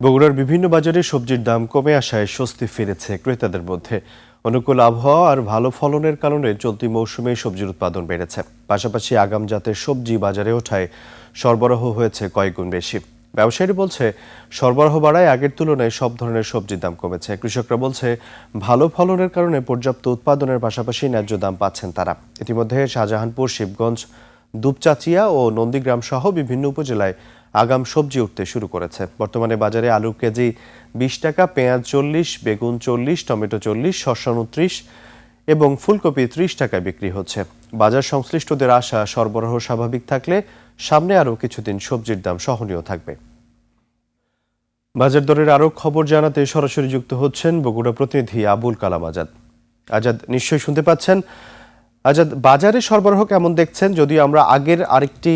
বগুড়ার বিভিন্ন বাজারে সবজির দাম কমে আসায় স্বস্তি ফিরেছে ক্রেতাদের মধ্যে। অনুকূল আবহাওয়া আর ভালো ফলনের কারণে চলতি মৌসুমে সবজির উৎপাদন বেড়েছে। পাশাপাশি আগাম জাতের সবজি বাজারে ওঠায় সরবরাহ হয়েছে কয়েকগুণ বেশি। ব্যবসায়ীরা বলছে, সরবরাহ বাড়ায় আগের তুলনায় সব ধরনের সবজির দাম কমেছে। কৃষকরা বলছে, ভালো ফলনের কারণে পর্যাপ্ত উৎপাদনের পাশাপাশি ন্যায্য দাম পাচ্ছেন তারা। ইতিমধ্যে শাহজাহানপুর, শিবগঞ্জ, দুপচাচিয়া ও নন্দীগ্রাম সহ বিভিন্ন উপজেলায় আগাম সবজি উঠতে শুরু করেছে। বর্তমানে বাজারে আলু কেজি 20 টাকা, পেঁয়াজ 40, বেগুন 40, টমেটো 40, শসা 29 এবং ফুলকপি 30 টাকায় বিক্রি হচ্ছে। বাজার সংশ্লিষ্টদের আশা, সরবরাহ স্বাভাবিক থাকলে সামনে আরও কিছুদিন সবজির দাম সহনীয় থাকবে। বাজার দরের আরও খবর জানাতে সরাসরি যুক্ত হচ্ছেন বগুড়া প্রতিনিধি আবুল কালাম আজাদ। আজাদ, নিশ্চয়ই শুনতে পাচ্ছেন। আজাদ, বাজারে সরবরাহ কেমন দেখছেন? যদিও আমরা আগের আরেকটি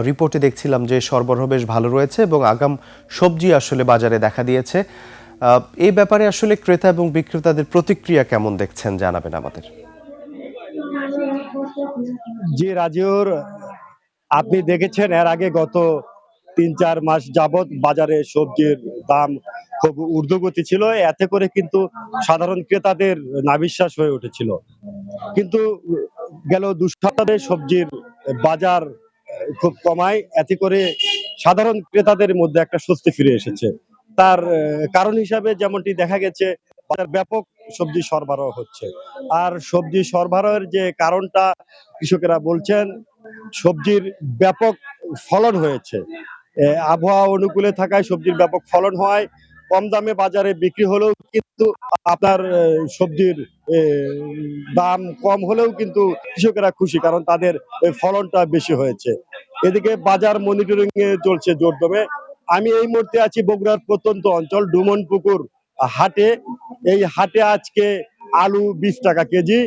রিপোর্টে দেখছিলাম যে সরবরাহ বেশ ভালো রয়েছে এবং আগাম সবজি আসলে বাজারে দেখা দিয়েছে। এই ব্যাপারে আসলে ক্রেতা এবং বিক্রেতাদের প্রতিক্রিয়া কেমন দেখছেন, জানাবেন আমাদের। জি রাজিউর, আপনি দেখেছেন এর আগে গত ৩-৪ মাস যাবত বাজারে সবজির দাম খুব ঊর্ধ্বগতি ছিল। এতে করে কিন্তু সাধারণ ক্রেতাদের নাভিশ্বাস হয়ে উঠেছিল। কিন্তু গেল ২ সপ্তাহে সবজির বাজার খুব কমায়, এতে করে সাধারণ ক্রেতাদের মধ্যে একটা স্বস্তি ফিরে এসেছে। তার কারণ হিসাবে যেমনটি দেখা গেছে, বাজার ব্যাপক সবজি সরবরাহ হচ্ছে। আর সবজি সরবরাহের যে কারণটা কৃষকেরা বলছেন, সবজির ব্যাপক ফলন হয়েছে। আবহাওয়া অনুকূলে থাকায় সবজির ব্যাপক ফলন হয়, কম দামে বাজারে বিক্রি হলেও কিন্তু আপনার সবজির দাম কম হলেও কিন্তু কৃষকেরা খুশি, কারণ তাদের ফলনটা বেশি হয়েছে। এদিকে বাজার মনিটরিং এ চলছে জোরদমে। আমি এই মুহূর্তে আছি বগুড়ার প্রত্যন্ত অঞ্চল ডুমনপুকুর হাটে। এই হাটে আজকে আলু 20 টাকা কেজি,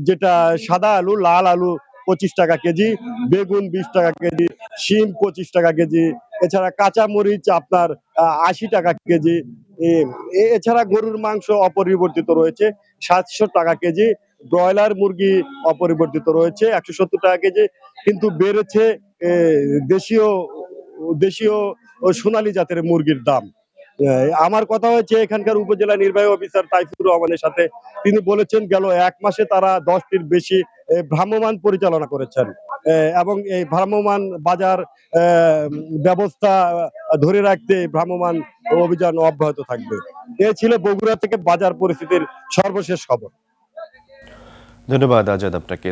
যেটা সাদা আলু, লাল আলু 25 টাকা কেজি, বেগুন 20 টাকা কেজি, শিম 25 টাকা কেজি, এছাড়া কাঁচা মরিচ আপনার 80 টাকা কেজি। এছাড়া গরুর মাংস অপরিবর্তিত রয়েছে 700 টাকা কেজি, ব্রয়লার মুরগি অপরিবর্তিত রয়েছে 170 টাকা কেজি। কিন্তু বেড়েছে দেশীয় দেশীয় ও সোনালী জাতের মুরগির দাম। আমার কথা হয়েছে এখানকার উপজেলা নির্বাহী অফিসার তাইফুর রহমানের সাথে। তিনি বলেছেন গেল 1 মাসে তারা 10টির বেশি ভ্রাম্যমাণ পরিচালনা করেছেন এবং এই ভ্রাম্যমাণ বাজার ব্যবস্থা ধরে রাখতে ভ্রাম্যমাণ অভিযান অব্যাহত থাকবে। এ ছিল বগুড়া থেকে বাজার পরিস্থিতির সর্বশেষ খবর। ধন্যবাদ আজাদ আপনাকে।